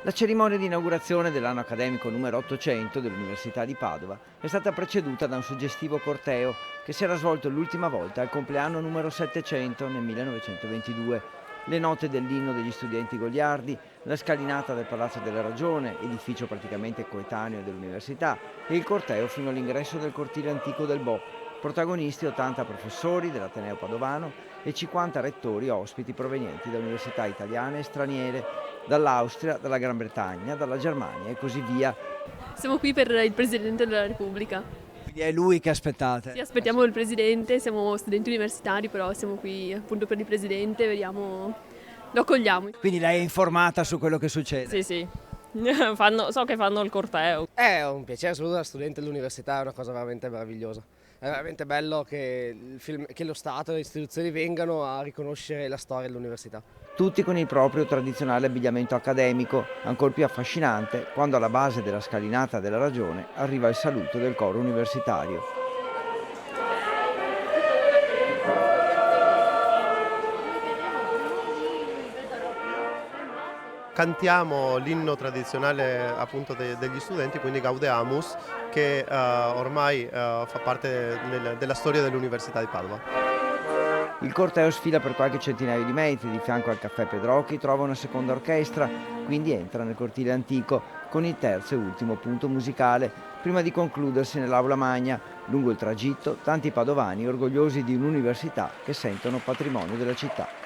La cerimonia di inaugurazione dell'anno accademico numero 800 dell'Università di Padova è stata preceduta da un suggestivo corteo che si era svolto l'ultima volta al compleanno numero 700 nel 1922. Le note dell'inno degli studenti goliardi, la scalinata del Palazzo della Ragione, edificio praticamente coetaneo dell'università, e il corteo fino all'ingresso del cortile antico del Bo. Protagonisti 80 professori dell'Ateneo Padovano e 50 rettori ospiti provenienti da università italiane e straniere, dall'Austria, dalla Gran Bretagna, dalla Germania e così via. Siamo qui per il Presidente della Repubblica. Quindi è lui che aspettate? Sì, aspettiamo il Presidente, siamo studenti universitari, però siamo qui appunto per il Presidente, vediamo, lo accogliamo. Quindi lei è informata su quello che succede? Sì, sì, so che fanno il corteo. È un piacere, soprattutto da studente dell'università, è una cosa veramente meravigliosa. È veramente bello che lo Stato e le istituzioni vengano a riconoscere la storia dell'università. Tutti con il proprio tradizionale abbigliamento accademico, ancor più affascinante quando alla base della scalinata della Ragione arriva il saluto del coro universitario. Cantiamo l'inno tradizionale appunto degli studenti, quindi Gaudeamus, che ormai fa parte della storia dell'Università di Padova. Il corteo sfila per qualche centinaio di metri, di fianco al caffè Pedrocchi trova una seconda orchestra, quindi entra nel cortile antico con il terzo e ultimo punto musicale, prima di concludersi nell'aula magna. Lungo il tragitto, tanti padovani orgogliosi di un'università che sentono patrimonio della città.